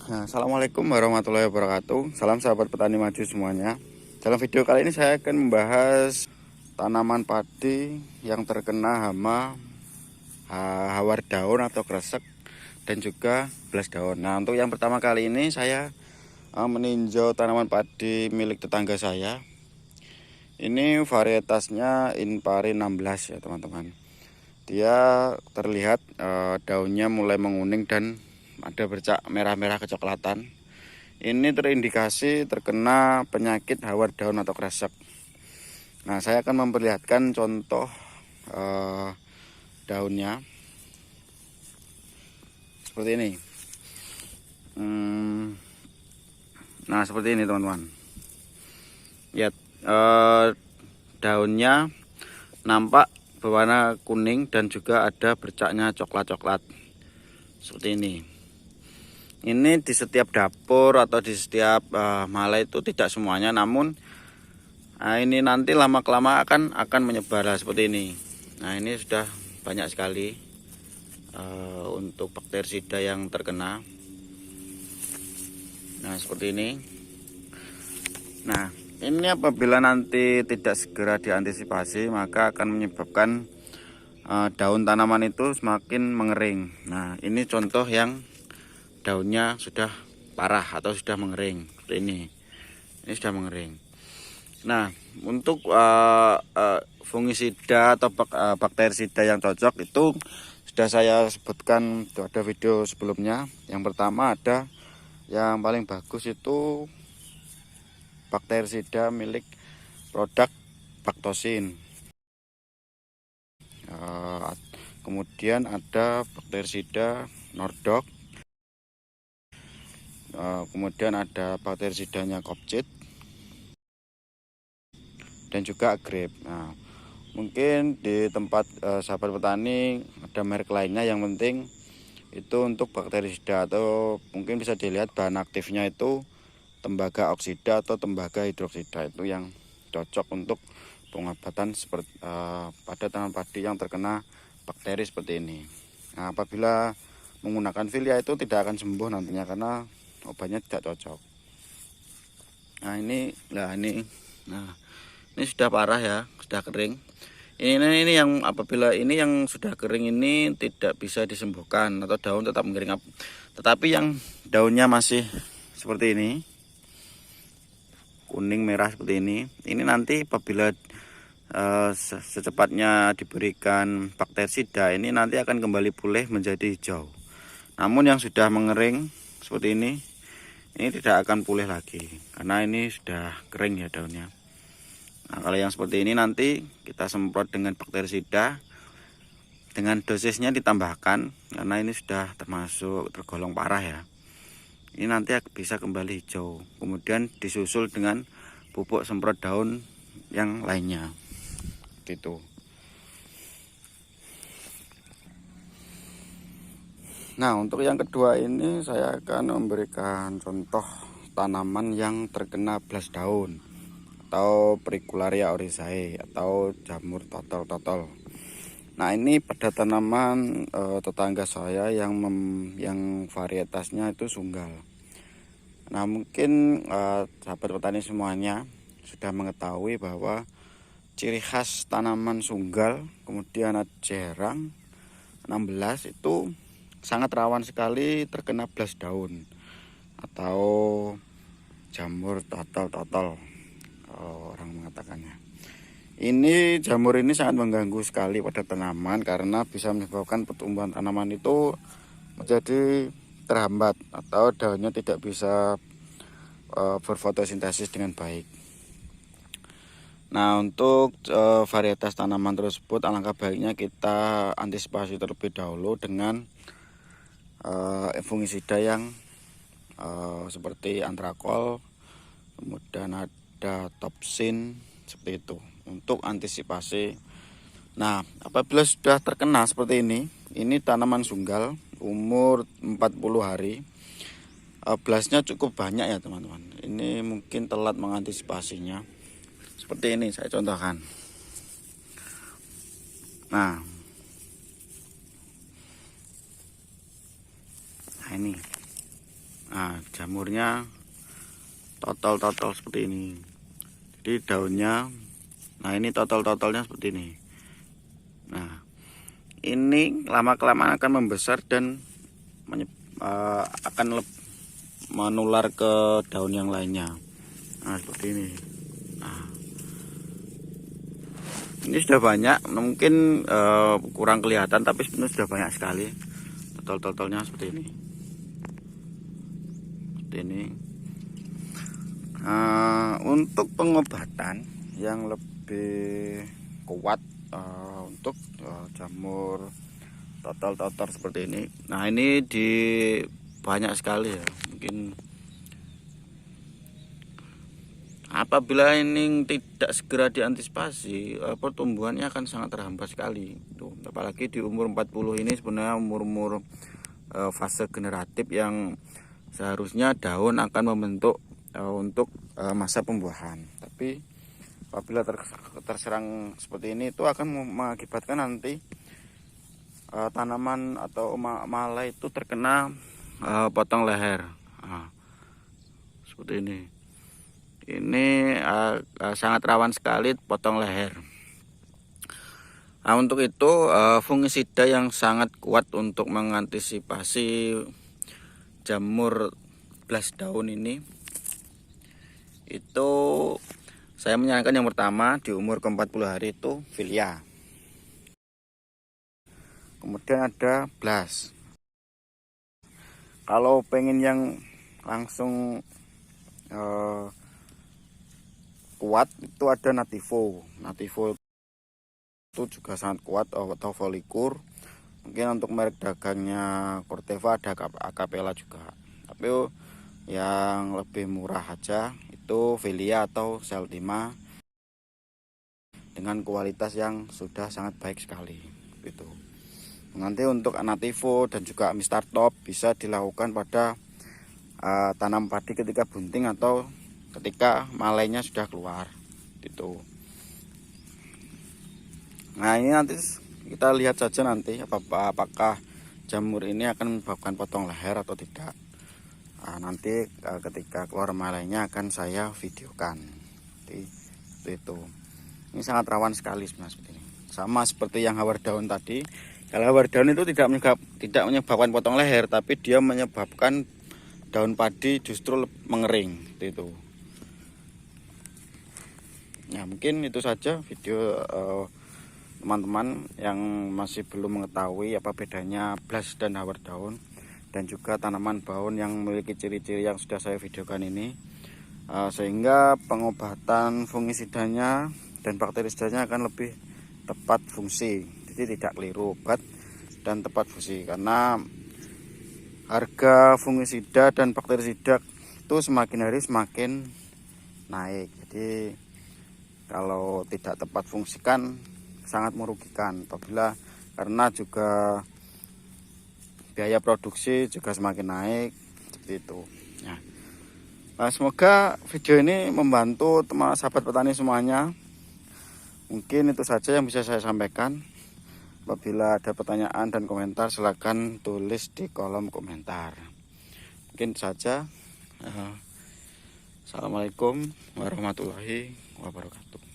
Nah, Assalamualaikum warahmatullahi wabarakatuh. Salam sahabat petani maju semuanya. Dalam video kali ini saya akan membahas tanaman padi yang terkena hama hawar daun atau kresek dan juga belas daun. Nah, untuk yang pertama kali ini saya meninjau tanaman padi milik tetangga saya. Ini varietasnya Inpari 16 ya teman-teman. Dia terlihat daunnya mulai menguning dan ada bercak merah-merah kecoklatan. Ini terindikasi terkena penyakit hawar daun atau kresek. Nah, saya akan memperlihatkan contoh daunnya seperti ini. Nah, seperti ini teman-teman. Ya, daunnya nampak berwarna kuning dan juga ada bercaknya coklat-coklat seperti ini. Ini di setiap dapur atau di setiap malai itu tidak semuanya, namun ini nanti lama-kelamaan akan menyebar seperti ini. Nah, ini sudah banyak sekali untuk bakterisida yang terkena. Nah, seperti ini. Nah, ini apabila nanti tidak segera diantisipasi, maka akan menyebabkan daun tanaman itu semakin mengering. Nah, ini contoh yang daunnya sudah parah atau sudah mengering seperti ini. Ini sudah mengering. Nah, untuk fungisida atau bakterisida yang cocok itu sudah saya sebutkan, itu ada video sebelumnya. Yang pertama ada yang paling bagus itu bakterisida milik produk Baktosin. Kemudian ada bakterisida Nordok. Kemudian ada bakterisidanya Kopcit dan juga Agrip. Nah, mungkin di tempat sahabat petani ada merek lainnya, yang penting itu untuk bakterisida atau mungkin bisa dilihat bahan aktifnya itu tembaga oksida atau tembaga hidroksida, itu yang cocok untuk pengobatan seperti pada tanaman padi yang terkena bakteri seperti ini. Nah, apabila menggunakan filia itu tidak akan sembuh nantinya karena obatnya tidak cocok. Nah, ini sudah parah ya, sudah kering. Ini yang apabila ini yang sudah kering ini tidak bisa disembuhkan atau daun tetap mengering. Tetapi yang daunnya masih seperti ini, kuning merah seperti ini nanti apabila secepatnya diberikan bakterisida, ini nanti akan kembali pulih menjadi hijau. Namun yang sudah mengering seperti ini tidak akan pulih lagi karena ini sudah kering ya daunnya. Nah, kalau yang seperti ini nanti kita semprot dengan bakterisida dengan dosisnya ditambahkan karena ini sudah termasuk tergolong parah ya. Ini nanti bisa kembali hijau, kemudian disusul dengan pupuk semprot daun yang lainnya gitu. Nah, untuk yang kedua ini saya akan memberikan contoh tanaman yang terkena belas daun atau Pericularia oryzae atau jamur totol-totol. Nah, ini pada tanaman tetangga saya yang varietasnya itu sunggal. Nah, mungkin sahabat petani semuanya sudah mengetahui bahwa ciri khas tanaman sunggal kemudian jerang 16 itu sangat rawan sekali terkena belas daun atau jamur totol-totol, orang mengatakannya. Ini jamur ini sangat mengganggu sekali pada tanaman karena bisa menyebabkan pertumbuhan tanaman itu menjadi terhambat atau daunnya tidak bisa berfotosintesis dengan baik. Nah, untuk varietas tanaman tersebut alangkah baiknya kita antisipasi terlebih dahulu dengan fungisida yang seperti antrakol, kemudian ada topsin seperti itu untuk antisipasi. Nah, apabila sudah terkena seperti ini tanaman sunggal umur 40 hari, belasnya cukup banyak ya teman-teman. Ini mungkin telat mengantisipasinya. Seperti ini saya contohkan. Nah ini Nah, jamurnya totol-totol seperti ini. Jadi daunnya, nah ini totol-totolnya seperti ini. Nah, ini lama-kelamaan akan membesar dan akan menular ke daun yang lainnya. Nah, seperti ini. Nah, ini sudah banyak, mungkin kurang kelihatan, tapi sebenarnya sudah banyak sekali totol-totolnya seperti ini. Seperti ini. Untuk pengobatan yang lebih kuat untuk jamur totol-totol seperti ini. Nah, ini di banyak sekali ya. Mungkin apabila ini tidak segera diantisipasi, pertumbuhannya akan sangat terhambat sekali. Tuh, apalagi di umur 40 ini sebenarnya umur-umur fase generatif yang seharusnya daun akan membentuk untuk masa pembuahan. Tapi apabila terserang seperti ini, itu akan mengakibatkan nanti tanaman atau malai itu terkena potong leher. Nah, seperti ini. Ini sangat rawan sekali potong leher. Nah, untuk itu fungisida yang sangat kuat untuk mengantisipasi jamur blas daun ini, itu saya menyarankan yang pertama di umur ke-40 hari itu Filia. Kemudian ada Blas. Kalau pengen yang langsung kuat itu ada Nativo. Nativo itu juga sangat kuat, atau Folikur. Mungkin untuk merek dagangnya Corteva ada Acapella juga. Tapi yang lebih murah aja itu Filia atau Seltima dengan kualitas yang sudah sangat baik sekali gitu. Nanti untuk Nativo dan juga Mistar Top bisa dilakukan pada tanam padi ketika bunting atau ketika malainya sudah keluar gitu. Nah, ini nanti kita lihat saja nanti apakah jamur ini akan menyebabkan potong leher atau tidak. Nanti ketika keluar malainya akan saya videokan. Jadi, itu. Ini sangat rawan sekali sebenarnya seperti ini. Sama seperti yang hawar daun tadi. Kalau hawar daun itu tidak menyebabkan potong leher, tapi dia menyebabkan daun padi justru mengering itu. Ya, mungkin itu saja video teman-teman yang masih belum mengetahui apa bedanya blas dan hawar daun, dan juga tanaman daun yang memiliki ciri-ciri yang sudah saya videokan ini, sehingga pengobatan fungisidanya dan bakterisidanya akan lebih tepat fungsi. Jadi tidak keliru obat dan tepat fungsi, karena harga fungisida dan bakterisida itu semakin hari semakin naik. Jadi kalau tidak tepat fungsikan sangat merugikan apabila, karena juga biaya produksi juga semakin naik seperti itu ya. Semoga video ini membantu teman sahabat petani semuanya. Mungkin itu saja yang bisa saya sampaikan. Apabila ada pertanyaan dan komentar, silakan tulis di kolom komentar. Mungkin saja. Assalamualaikum warahmatullahi wabarakatuh.